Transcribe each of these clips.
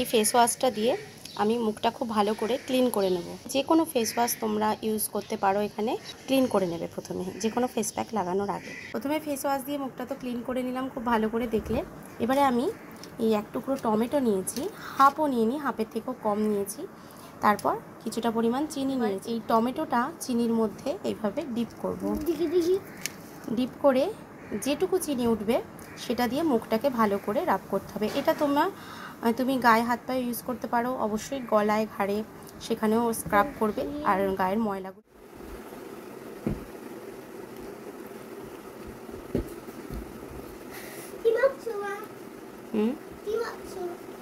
এই ফেস ওয়াশটা দিয়ে আমি মুখটা খুব ভালো করে ক্লিন করে নেব। যে কোনো ফেস ওয়াশ তোমরা ইউজ করতে পারো, এখানে ক্লিন করে নেবে প্রথমে, যে কোনো ফেস প্যাক লাগানোর আগে। প্রথমে ফেস ওয়াশ দিয়ে মুখটা তো ক্লিন করে নিলাম খুব ভালো করে, দেখলে। এবারে আমি এই এক টুকরো টমেটো নিয়েছি, হাফও নিয়ে নিই, হাফের থেকেও কম নিয়েছি। তারপর কিছুটা পরিমাণ চিনি নিয়েছি। এই টমেটোটা চিনির মধ্যে এইভাবে ডিপ করব। ডিপ করে যেটুকু চিনি উঠবে সেটা দিয়ে মুখটাকে ভালো করে রাব করতে হবে। এটা তুমি গায়ে হাত পায়ে ইউজ করতে পারো, অবশ্যই গলায় ঘাড়ে সেখানেও স্ক্রাব করবে, আর গায়ের ময়লাগুলো।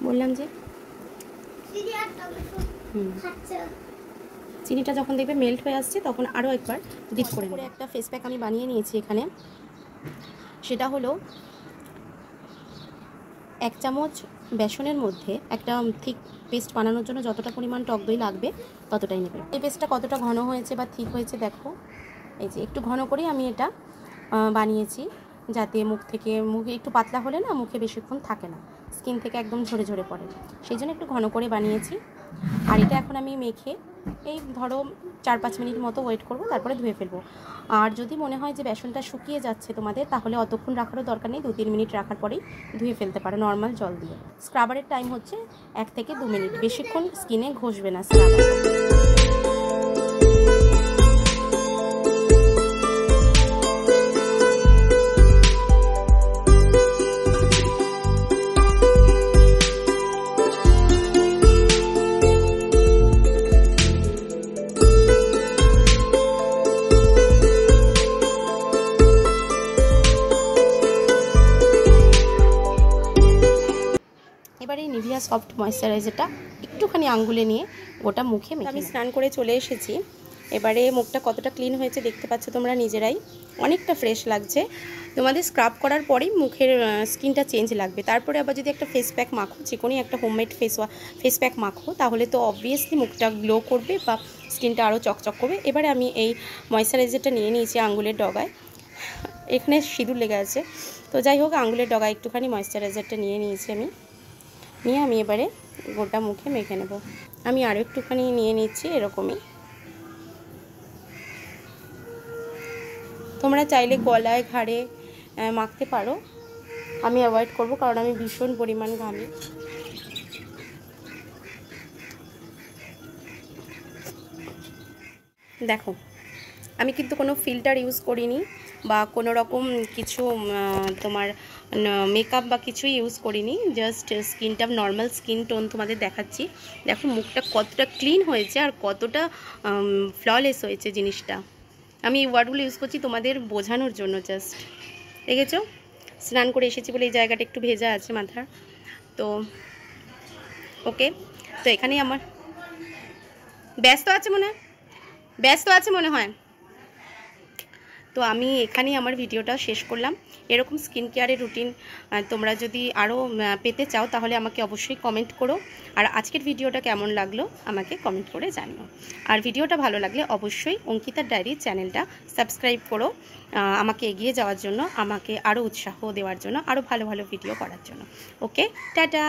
বললাম যে চিনিটা যখন দেখবে মেল্ট হয়ে আসছে তখন আরও একবার ডিপ করে একটা ফেস প্যাক আমি বানিয়ে নিয়েছি এখানে। সেটা হলো 1 চামচ বেসনের মধ্যে একটা থিক পেস্ট বানানোর জন্য যতটা পরিমাণ টক দই লাগবে ততটাই নেবে। এই পেস্টটা কতটা ঘন হয়েছে বা ঠিক হয়েছে দেখো, এই যে একটু ঘন করেই আমি এটা বানিয়েছি, যাতে মুখে একটু পাতলা হলে না মুখে বেশিক্ষণ থাকে না, স্কিন থেকে একদম ঝরে ঝরে পড়ে, সেই জন্য একটু ঘন করে বানিয়েছি। আর এটা এখন আমি মেখে এই ধরো 4-5 মিনিট মতো ওয়েট করব, তারপরে ধুয়ে ফেলবো। আর যদি মনে হয় যে বেসনটা শুকিয়ে যাচ্ছে তোমাদের, তাহলে অতক্ষণ রাখারও দরকার নেই, 2-3 মিনিট রাখার পরেই ধুয়ে ফেলতে পারো নর্মাল জল দিয়ে। স্ক্রাবারের টাইম হচ্ছে 1 থেকে 2 মিনিট, বেশিক্ষণ স্কিনে ঘষবে না স্ক্রাবার। এবারে এই নিভিয়া সফট ময়েশ্চারাইজারটা একটুখানি আঙ্গুলে নিয়ে গোটা মুখে মেখে। আমি স্নান করে চলে এসেছি। এবারে মুখটা কতটা ক্লিন হয়েছে দেখতে পাচ্ছ তোমরা নিজেরাই, অনেকটা ফ্রেশ লাগছে। তোমাদের স্ক্রাব করার পরেই মুখের স্কিনটা চেঞ্জ লাগবে। তারপরে আবার যদি একটা ফেস প্যাক মাখো, যে কোনো একটা হোমমেড ফেস প্যাক মাখো, তাহলে তো অবভিয়াসলি মুখটা গ্লো করবে বা স্কিনটা আরও চকচক করবে। এবারে আমি এই ময়েশ্চারাইজারটা নিয়ে নিয়েছি আঙ্গুলের ডগায়, এখানে সিঁদুর লেগে আছে, তো যাই হোক আঙ্গুলের ডগায় একটুখানি ময়েশ্চারাইজারটা নিয়ে নিয়েছি আমি এবারে গোটা মুখে মেখে নেব। আমি আরও একটুখানি নিয়ে নিচ্ছি এরকমই। তোমরা চাইলে গলায় ঘাড়ে মাখতে পারো, আমি অ্যাভয়েড করব কারণ আমি ভীষণ পরিমাণ ঘামি। দেখো আমি কিন্তু কোনো ফিল্টার ইউজ করিনি বা কোনো রকম কিছু তোমার মেকআপ বা কিছুই ইউজ করিনি, জাস্ট স্কিনটা নর্মাল স্কিন টোন তোমাদের দেখাচ্ছি। দেখো মুখটা কতটা ক্লিন হয়েছে আর কতটা ফ্ললেস হয়েছে জিনিসটা। আমি এই ওয়ার্ডগুলো ইউজ করছি তোমাদের বোঝানোর জন্য, জাস্ট দেখেছো। স্নান করে এসেছি বলে এই জায়গাটা একটু ভেজা আছে মাথার, তো ওকে। তো এখানেই আমার ব্যস্ত আছে মনে হয়। তো আমি এখানেই আমার ভিডিওটা শেষ করলাম। এরকম স্কিন কেয়ারের রুটিন তোমরা যদি আরও পেতে চাও তাহলে আমাকে অবশ্যই কমেন্ট করো। আর আজকের ভিডিওটা কেমন লাগলো আমাকে কমেন্ট করে জানিও। আর ভিডিওটা ভালো লাগলে অবশ্যই অঙ্কিতার ডায়েরি চ্যানেলটা সাবস্ক্রাইব করো, আমাকে এগিয়ে যাওয়ার জন্য, আমাকে আরও উৎসাহ দেওয়ার জন্য, আরও ভালো ভালো ভিডিও করার জন্য। ওকে, টাটা।